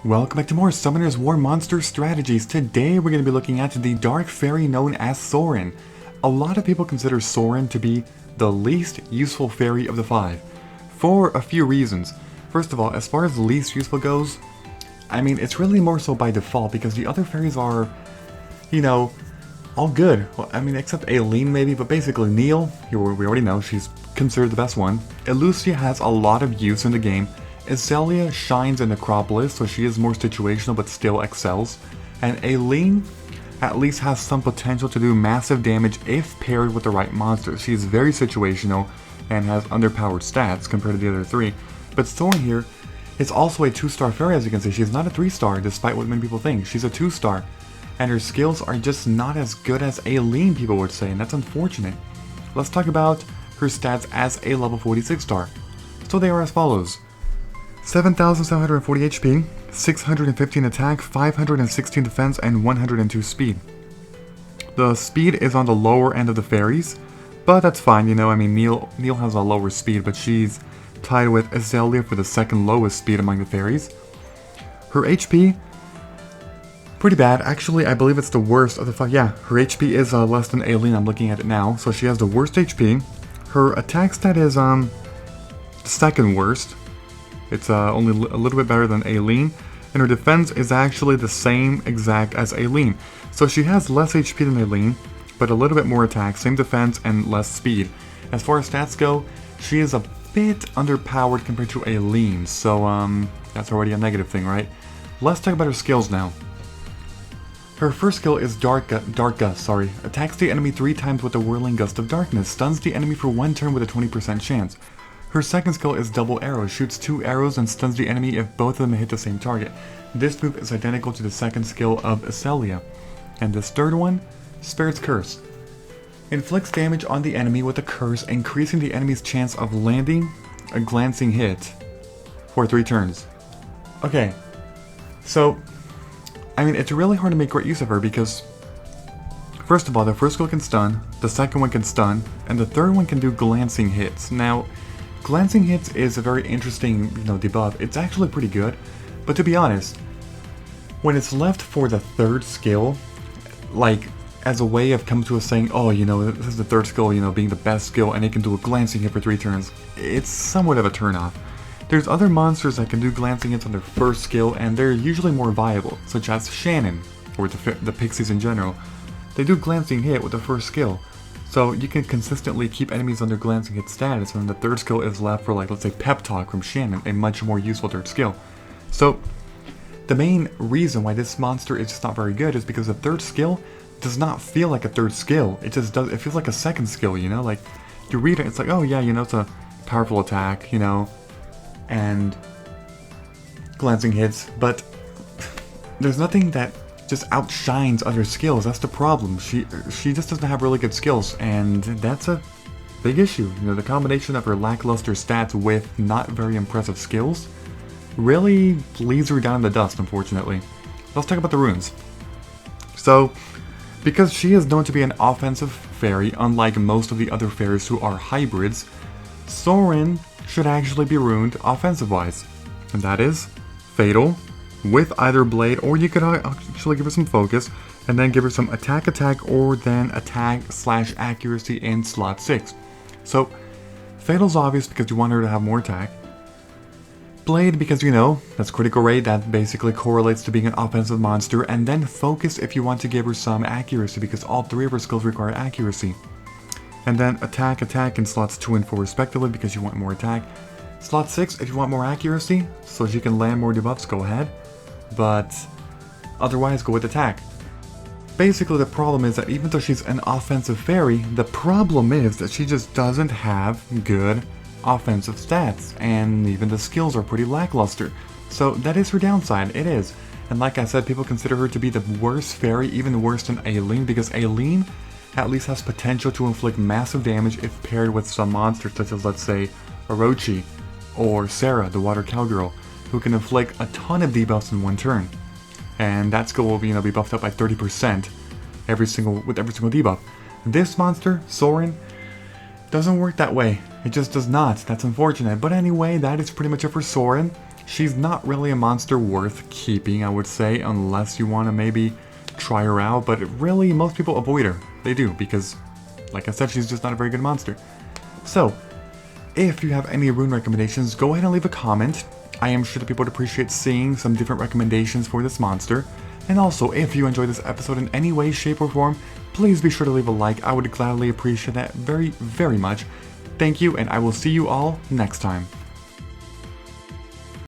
Welcome back to more Summoner's War Monster Strategies. Today we're going to be looking at the Dark Fairy known as Sorin. A lot of people consider Sorin to be the least useful fairy of the five, for a few reasons. First of all, as far as least useful goes, I mean, it's really more so by default because the other fairies are, you know, all good. Well, I mean, except Aileen maybe, but basically Neil, here we already know, she's considered the best one. Elucia has a lot of use in the game. Azalea shines in Necropolis, so she is more situational but still excels. And Aileen at least has some potential to do massive damage if paired with the right monster. She is very situational and has underpowered stats compared to the other three. But Sorin here is also a 2-star fairy, as you can see. She's not a 3-star despite what many people think. She's a 2-star. And her skills are just not as good as Aileen, people would say, and that's unfortunate. Let's talk about her stats as a level 46 star. So they are as follows. 7,740 HP, 615 attack, 516 defense, and 102 speed. The speed is on the lower end of the fairies, but that's fine, you know, I mean, Neil has a lower speed, but she's tied with Azalea for the second lowest speed among the fairies. Her HP, pretty bad. Actually, I believe it's the worst of the five. Yeah, her HP is less than Aileen, I'm looking at it now, so she has the worst HP. Her attack stat is the second worst. It's only a little bit better than Aileen, and her defense is actually the same exact as Aileen. So she has less HP than Aileen, but a little bit more attack, same defense, and less speed. As far as stats go, she is a bit underpowered compared to Aileen, so that's already a negative thing, right? Let's talk about her skills now. Her first skill is Dark Gust, attacks the enemy 3 times with a Whirling Gust of Darkness, stuns the enemy for 1 turn with a 20% chance. Her second skill is Double Arrow, shoots 2 arrows and stuns the enemy if both of them hit the same target. This move is identical to the second skill of Azalea. And this third one, Spirit's Curse. Inflicts damage on the enemy with a curse, increasing the enemy's chance of landing a glancing hit for 3 turns. Okay, so, I mean, it's really hard to make great use of her because, first of all, the first skill can stun, the second one can stun, and the third one can do glancing hits. Now, glancing hits is a very interesting, debuff. It's actually pretty good, but to be honest, when it's left for the third skill, like, as a way of coming to us saying, oh, this is the third skill, being the best skill, and it can do a glancing hit for 3 turns, it's somewhat of a turnoff. There's other monsters that can do glancing hits on their first skill, and they're usually more viable, such as Shannon, or the Pixies in general. They do glancing hit with the first skill. So you can consistently keep enemies under glancing hit status, and the third skill is left for, like, let's say Pep Talk from Shannon, a much more useful third skill. So the main reason why this monster is just not very good is because the third skill does not feel like a third skill. It just does. It feels like a second skill. Like you read it, it's like, oh yeah, it's a powerful attack, and glancing hits, but there's nothing that just outshines other skills. That's the problem. She just doesn't have really good skills, and that's a big issue. The combination of her lackluster stats with not very impressive skills really leaves her down in the dust, unfortunately. Let's talk about the runes. So, because she is known to be an offensive fairy, unlike most of the other fairies who are hybrids, Sorin should actually be runed offensive-wise, and that is Fatal, with either Blade, or you could actually give her some Focus, and then give her some attack, or then attack/accuracy in slot 6. So, Fatal's obvious because you want her to have more attack. Blade because, that's critical rate, that basically correlates to being an offensive monster, and then Focus if you want to give her some accuracy, because all 3 of her skills require accuracy. And then attack in slots 2 and 4 respectively because you want more attack. Slot 6 if you want more accuracy, so she can land more debuffs, go ahead. But otherwise, go with attack. Basically, the problem is that even though she's an offensive fairy, the problem is that she just doesn't have good offensive stats, and even the skills are pretty lackluster. So that is her downside, it is. And like I said, people consider her to be the worst fairy, even worse than Aileen, because Aileen at least has potential to inflict massive damage if paired with some monsters such as, let's say, Orochi, or Sarah, the Water Cowgirl, who can inflict a ton of debuffs in 1 turn. And that skill will be, be buffed up by 30% with every single debuff. This monster, Sorin, doesn't work that way. It just does not. That's unfortunate. But anyway, that is pretty much it for Sorin. she's not really a monster worth keeping, I would say, unless you want to maybe try her out, but really most people avoid her. They do, because like I said, she's just not a very good monster. So, if you have any rune recommendations, go ahead and leave a comment. I am sure that people would appreciate seeing some different recommendations for this monster. And also, if you enjoyed this episode in any way, shape, or form, please be sure to leave a like. I would gladly appreciate that very, very much. Thank you, and I will see you all next time.